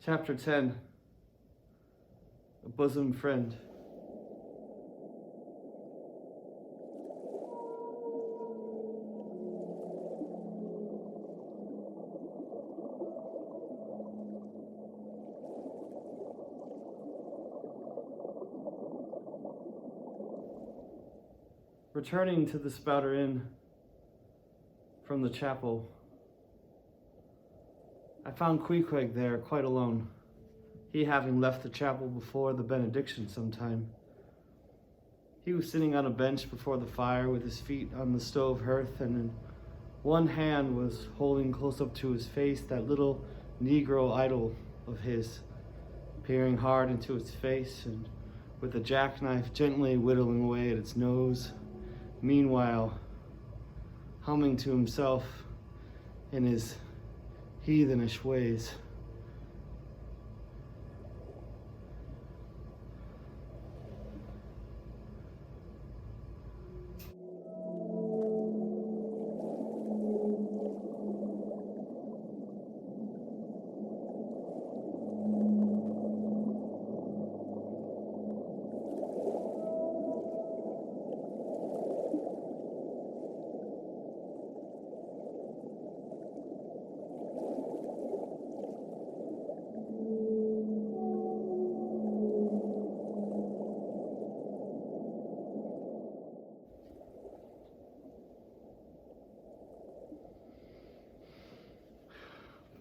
Chapter 10. A Bosom Friend. Returning to the Spouter Inn from the chapel, I found Queequeg there quite alone, he having left the chapel before the benediction some time. He was sitting on a bench before the fire with his feet on the stove hearth, and in one hand was holding close up to his face that little Negro idol of his, peering hard into its face and with a jackknife gently whittling away at its nose, meanwhile humming to himself in his heathenish ways.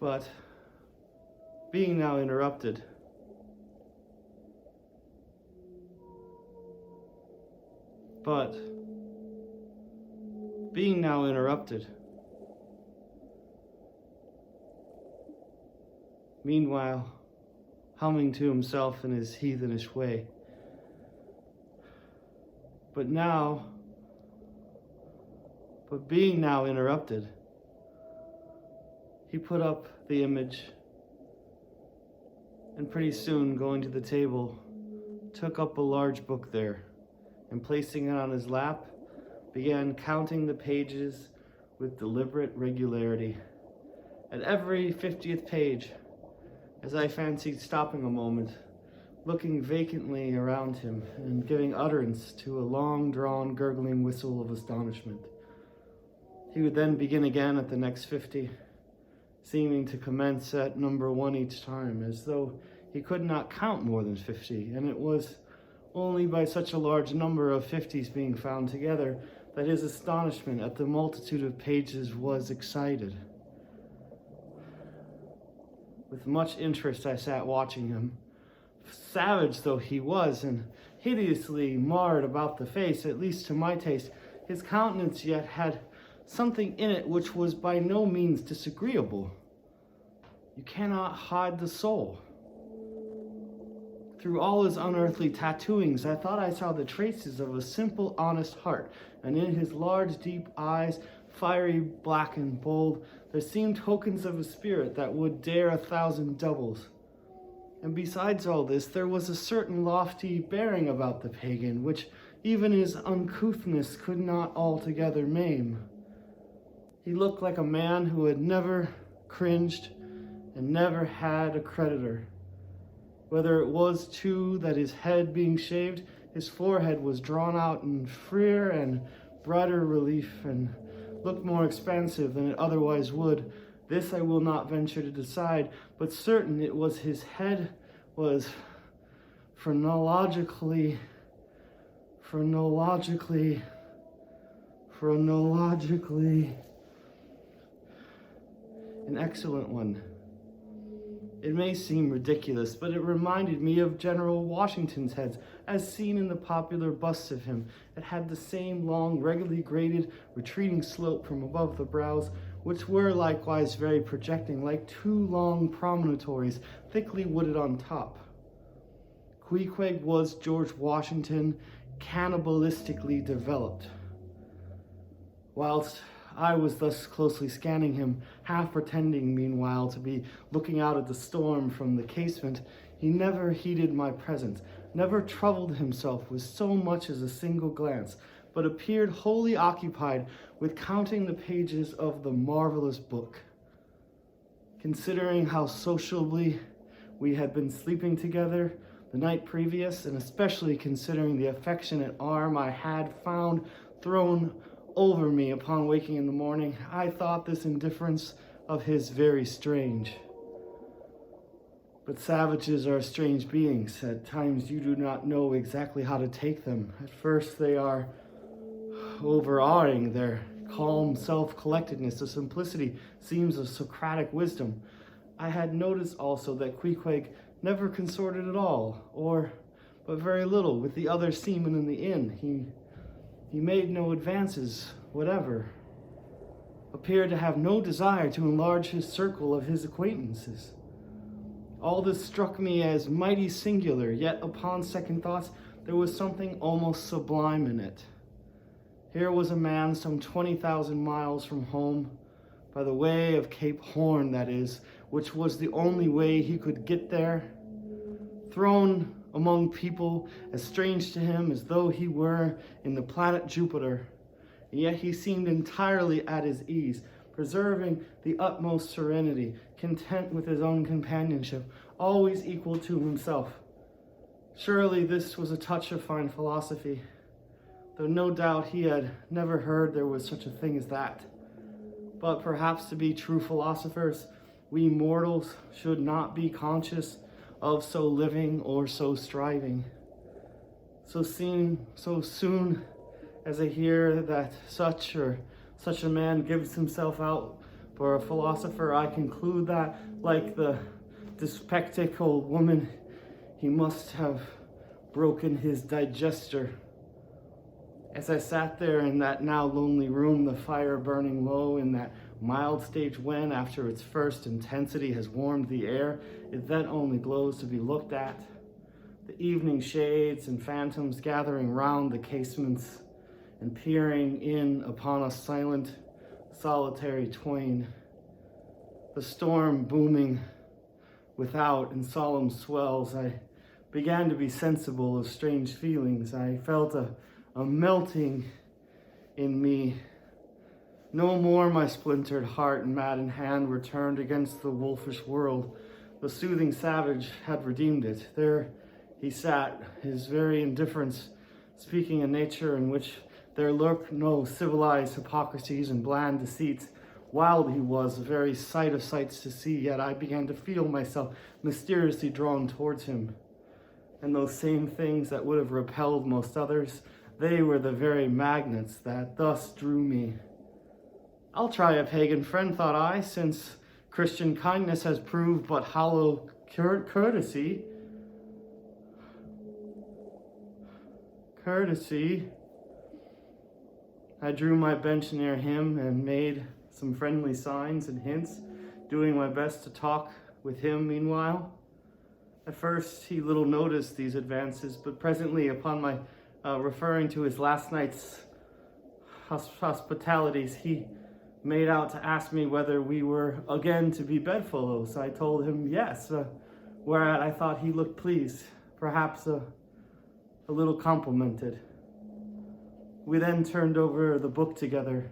But being now interrupted, meanwhile humming to himself in his heathenish way. But being now interrupted, he put up the image, and pretty soon, going to the table, took up a large book there, and placing it on his lap, began counting the pages with deliberate regularity. At every 50th page, as I fancied stopping a moment, looking vacantly around him, and giving utterance to a long-drawn, gurgling whistle of astonishment. He would then begin again at the next 50, seeming to commence at number 1 each time, as though he could not count more than 50, and it was only by such a large number of 50s being found together that his astonishment at the multitude of pages was excited. With much interest I sat watching him. Savage though he was, and hideously marred about the face, at least to my taste, his countenance yet had something in it which was by no means disagreeable. You cannot hide the soul. Through all his unearthly tattooings, I thought I saw the traces of a simple, honest heart, and in his large, deep eyes, fiery, black, and bold, there seemed tokens of a spirit that would dare 1,000 doubles. And besides all this, there was a certain lofty bearing about the pagan, which even his uncouthness could not altogether maim. He looked like a man who had never cringed and never had a creditor. Whether it was, too, that his head being shaved, his forehead was drawn out in freer and brighter relief, and looked more expansive than it otherwise would, this I will not venture to decide, but certain it was his head was phrenologically an excellent one. It may seem ridiculous, but it reminded me of General Washington's heads, as seen in the popular busts of him. It had the same long, regularly graded, retreating slope from above the brows, which were likewise very projecting, like two long promontories, thickly wooded on top. Queequeg was George Washington, cannibalistically developed. Whilst I was thus closely scanning him, half pretending meanwhile to be looking out at the storm from the casement, he never heeded my presence, never troubled himself with so much as a single glance, but appeared wholly occupied with counting the pages of the marvelous book. Considering how sociably we had been sleeping together the night previous, and especially considering the affectionate arm I had found thrown over me upon waking in the morning, I thought this indifference of his very strange. But savages are strange beings. At times you do not know exactly how to take them. At first they are overawing. Their calm self-collectedness, the simplicity seems a Socratic wisdom. I had noticed also that Queequeg never consorted at all, or but very little, with the other seamen in the inn. He made no advances whatever, appeared to have no desire to enlarge his circle of his acquaintances. All this struck me as mighty singular, yet upon second thoughts, there was something almost sublime in it. Here was a man some 20,000 miles from home, by the way of Cape Horn, that is, which was the only way he could get there, thrown among people as strange to him as though he were in the planet Jupiter, and yet he seemed entirely at his ease, preserving the utmost serenity, content with his own companionship, always equal to himself. Surely this was a touch of fine philosophy, though no doubt he had never heard there was such a thing as that. But perhaps to be true philosophers, we mortals should not be conscious of so living or so striving. So soon as I hear that such a man gives himself out for a philosopher, I conclude that, like the dyspeptic old woman, he must have broken his digester. As I sat there in that now lonely room, the fire burning low in that mild stage when, after its first intensity has warmed the air, it then only glows to be looked at, the evening shades and phantoms gathering round the casements and peering in upon us silent, solitary twain, the storm booming without in solemn swells, I began to be sensible of strange feelings. I felt a melting in me. No more my splintered heart and maddened hand were turned against the wolfish world. The soothing savage had redeemed it. There he sat, his very indifference speaking a nature in which there lurked no civilized hypocrisies and bland deceits. Wild he was, the very sight of sights to see, yet I began to feel myself mysteriously drawn towards him. And those same things that would have repelled most others, they were the very magnets that thus drew me. I'll try a pagan friend, thought I, since Christian kindness has proved but hollow courtesy. I drew my bench near him and made some friendly signs and hints, doing my best to talk with him meanwhile. At first he little noticed these advances, but presently, upon my referring to his last night's hospitalities, he made out to ask me whether we were again to be bedfellows. I told him yes, whereat I thought he looked pleased, perhaps a little complimented. We then turned over the book together,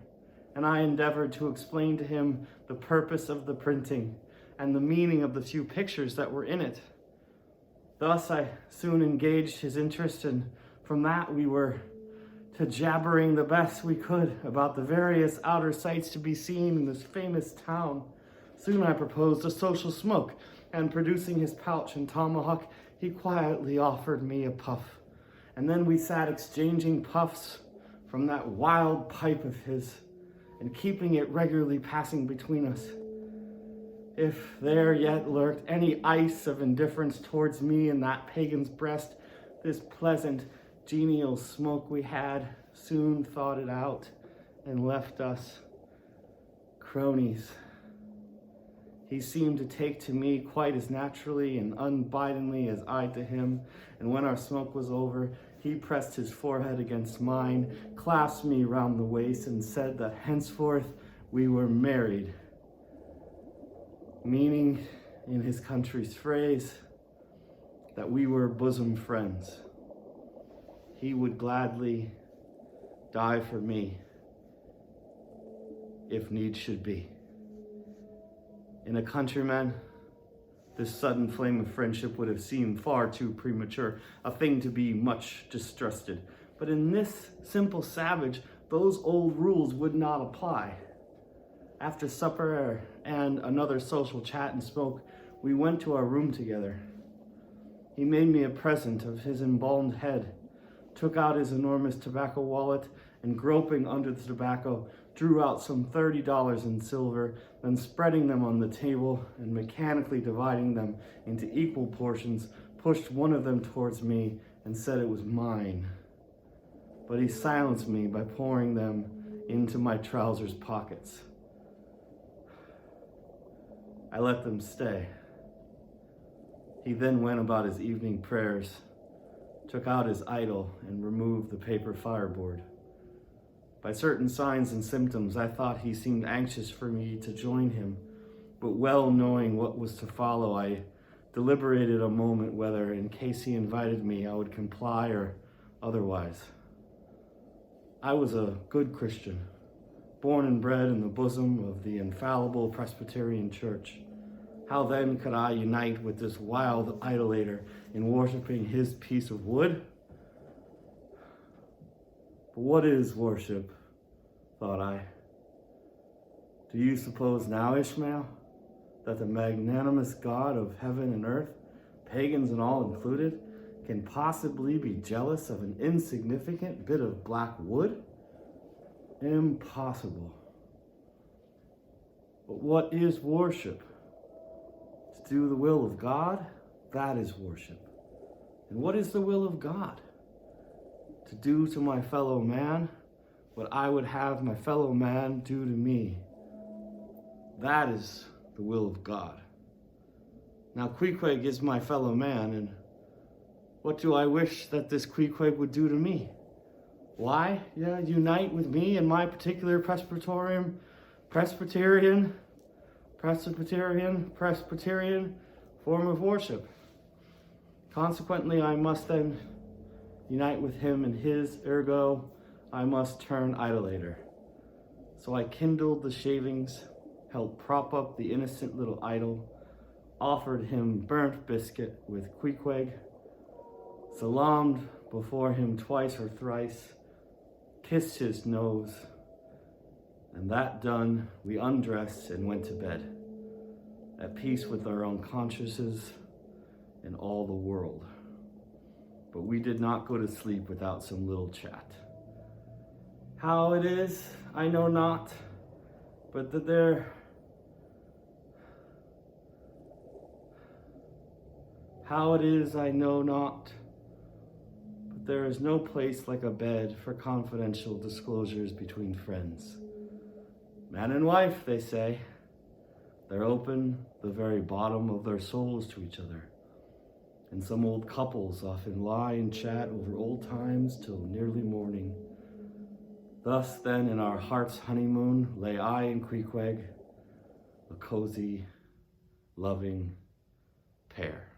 and I endeavored to explain to him the purpose of the printing and the meaning of the few pictures that were in it. Thus I soon engaged his interest, and from that we were to jabbering the best we could about the various outer sights to be seen in this famous town. Soon I proposed a social smoke, and producing his pouch and tomahawk, he quietly offered me a puff. And then we sat exchanging puffs from that wild pipe of his, and keeping it regularly passing between us. If there yet lurked any ice of indifference towards me in that pagan's breast, this pleasant, genial smoke we had soon thawed it out and left us cronies. He seemed to take to me quite as naturally and unbidingly as I to him, and when our smoke was over, he pressed his forehead against mine, clasped me round the waist, and said that henceforth we were married, meaning, in his country's phrase, that we were bosom friends. He would gladly die for me, if need should be. In a countryman, This sudden flame of friendship would have seemed far too premature, a thing to be much distrusted. But in this simple savage, those old rules would not apply. After supper and another social chat and smoke, we went to our room together. He made me a present of his embalmed head, took out his enormous tobacco wallet, and groping under the tobacco, drew out some $30 in silver, then spreading them on the table and mechanically dividing them into equal portions, pushed one of them towards me and said it was mine. But he silenced me by pouring them into my trousers pockets. I let them stay. He then went about his evening prayers, took out his idol, and removed the paper fireboard. By certain signs and symptoms, I thought he seemed anxious for me to join him, but well knowing what was to follow, I deliberated a moment whether, in case he invited me, I would comply or otherwise. I was a good Christian, born and bred in the bosom of the infallible Presbyterian Church. How then could I unite with this wild idolater in worshiping his piece of wood? But what is worship, thought I. Do you suppose now, Ishmael, that the magnanimous God of heaven and earth, pagans and all included, can possibly be jealous of an insignificant bit of black wood? Impossible. But what is worship? To do the will of God, that is worship. And what is the will of God? To do to my fellow man what I would have my fellow man do to me. That is the will of God. Now Queequeg is my fellow man, and what do I wish that this Queequeg would do to me? Why? Yeah, unite with me in my particular Presbyterian form of worship. Consequently, I must then unite with him in his, ergo, I must turn idolater. So I kindled the shavings, helped prop up the innocent little idol, offered him burnt biscuit with Queequeg, salaamed before him twice or thrice, kissed his nose, and that done, we undressed and went to bed, at peace with our own consciences and all the world. But we did not go to sleep without some little chat. How it is, I know not, but that How it is, I know not, but there is no place like a bed for confidential disclosures between friends. Man and wife, they say, they're open the very bottom of their souls to each other. And some old couples often lie and chat over old times till nearly morning. Thus then in our heart's honeymoon lay I and Queequeg, a cozy, loving pair.